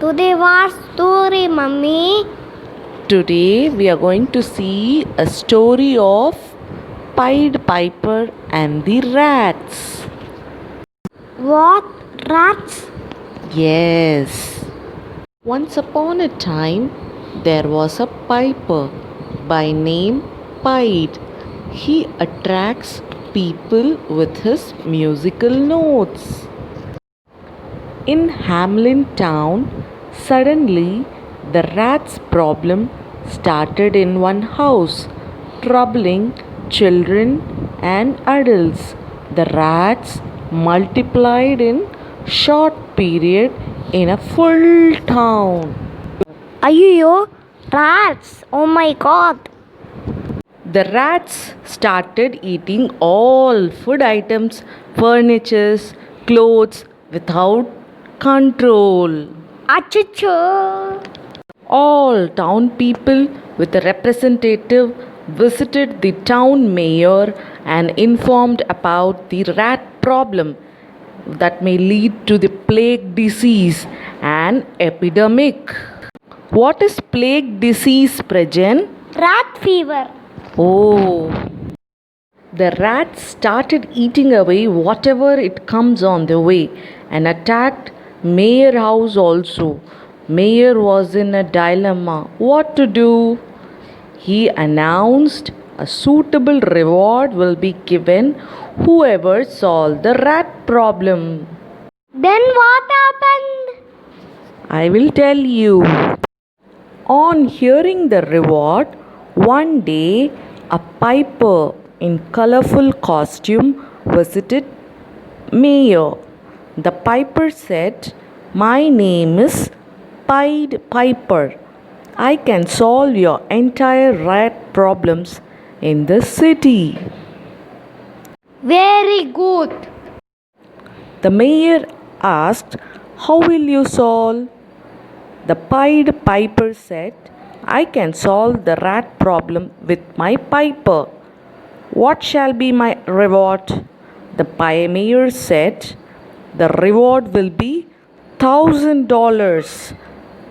Today what story, Mummy? Today we are going to see a story of Pied Piper and the rats. What? Rats? Yes. Once upon a time there was a piper by name Pied. He attracts people with his musical notes. In Hamlin town, suddenly the rat's problem started in one house, troubling children and adults. The rats multiplied in short period in a full town. Ayyo, rats! Oh my god! The rats started eating all food items, furniture, clothes without control. Achucho! All town people with a representative visited the town mayor and informed about the rat problem that may lead to the plague disease and epidemic. What is plague disease, Prajan? Rat fever! Oh, the rats started eating away whatever it comes on the way and attacked Mayor House also. Mayor was in a dilemma. What to do? He announced a suitable reward will be given whoever solved the rat problem. Then what happened? I will tell you. On hearing the reward, one day a piper in colorful costume visited Mayor. The piper said, "My name is Pied Piper. I can solve your entire rat problems in the city." Very good! The mayor asked, "How will you solve?" The Pied Piper said, "I can solve the rat problem with my piper. What shall be my reward?" The mayor said, "The reward will be $1,000.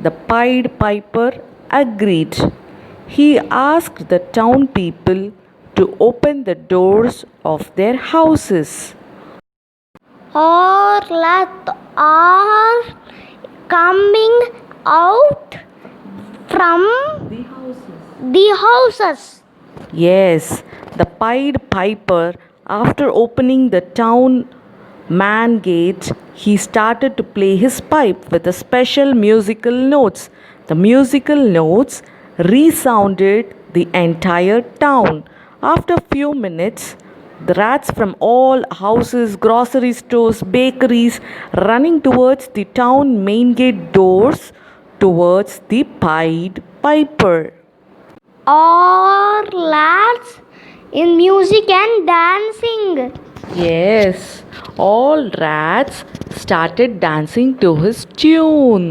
The Pied Piper agreed. He asked the town people to open the doors of their houses. Or rats are coming out from the houses. Yes, the Pied Piper, after opening the town man gate, he started to play his pipe with a special musical notes. The musical notes resounded the entire town. After few minutes, the rats from all houses, grocery stores, bakeries running towards the town main gate doors towards the Pied Piper. Or lads in music and dancing. Yes, all rats started dancing to his tune.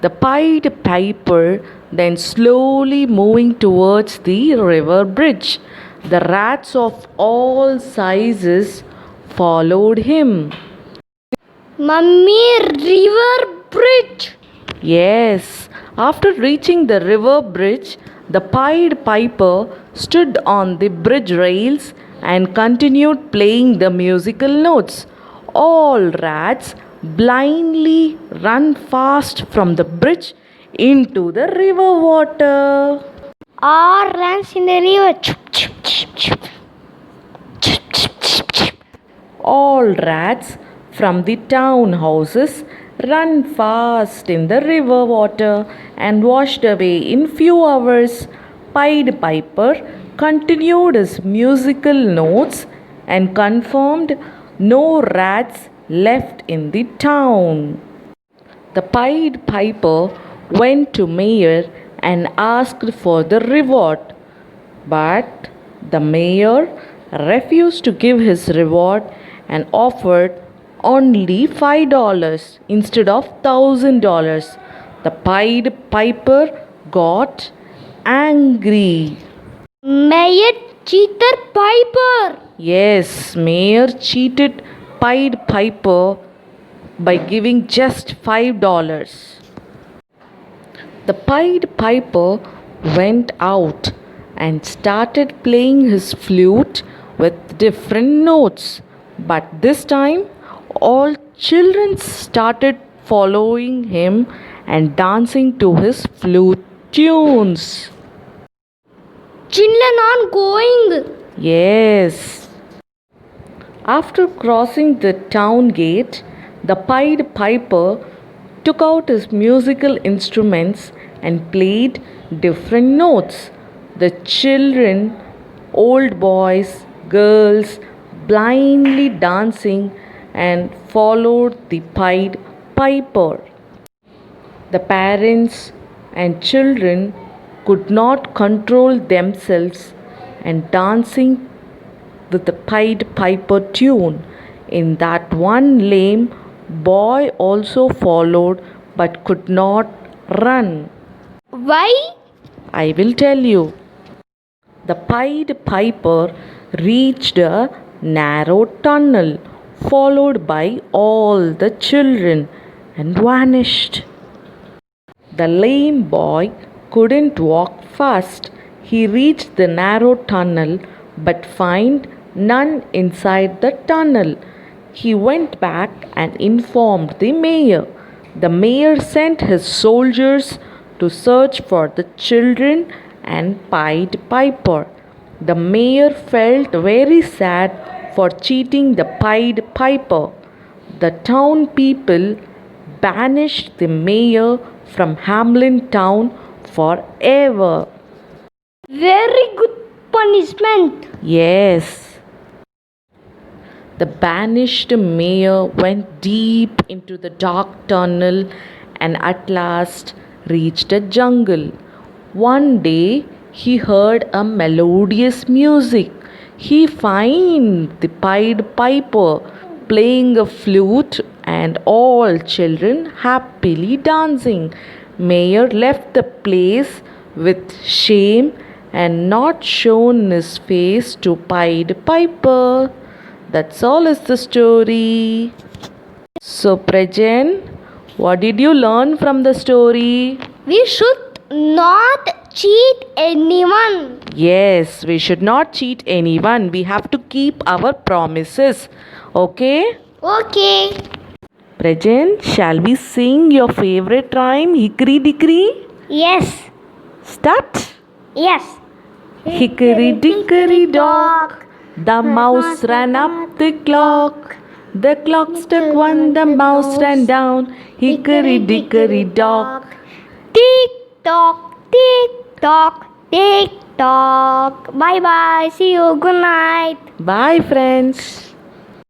The Pied Piper then slowly moving towards the river bridge. The rats of all sizes followed him. Mummy, river bridge. Yes, after reaching the river bridge, the Pied Piper stood on the bridge rails and continued playing the musical notes. All rats blindly run fast from the bridge into the river water. Or runs in the river. Chup, chup, chup, chup. Chup, chup, chup, chup. All rats from the town houses run fast in the river water and washed away in few hours. Pied Piper continued his musical notes and confirmed no rats left in the town. The Pied Piper went to Mayor and asked for the reward, but the mayor refused to give his reward and offered only $5 instead of $1,000. The Pied Piper got angry. Mayor cheater piper. Yes, mayor cheated Pied Piper by giving just $5. The Pied Piper went out and started playing his flute with different notes. But this time, all children started following him and dancing to his flute tunes. Children are going. Yes. After crossing the town gate, the Pied Piper took out his musical instruments and played different notes. The children, old boys, girls, blindly dancing and followed the Pied Piper. The parents and children could not control themselves and dancing with the Pied Piper tune. In that one lame boy also followed but could not run. Why? I will tell you. The Pied Piper reached a narrow tunnel followed by all the children and vanished. The lame boy couldn't walk fast. He reached the narrow tunnel but found none inside the tunnel. He went back and informed the mayor. The mayor sent his soldiers to search for the children and Pied Piper. The mayor felt very sad for cheating the Pied Piper. The town people banished the mayor from Hamlin town forever. Very good punishment. Yes. The banished mayor went deep into the dark tunnel and at last reached a jungle. One day he heard a melodious music. He found the Pied Piper playing a flute and all children happily dancing. Mayor left the place with shame and not shown his face to Pied Piper. That's all is the story. So Prajan, what did you learn from the story? We should not cheat anyone. Yes, we should not cheat anyone. We have to keep our promises. Okay? Okay. Prajan, shall we sing your favorite rhyme, Hickory Dickory? Yes. Start. Yes. Hickory dickory dock, the mouse ran up the clock. The clock struck one, the mouse ran down. Hickory dickory dock. Tick tock, tick tock, tick tock. Bye bye. See you. Good night. Bye, friends.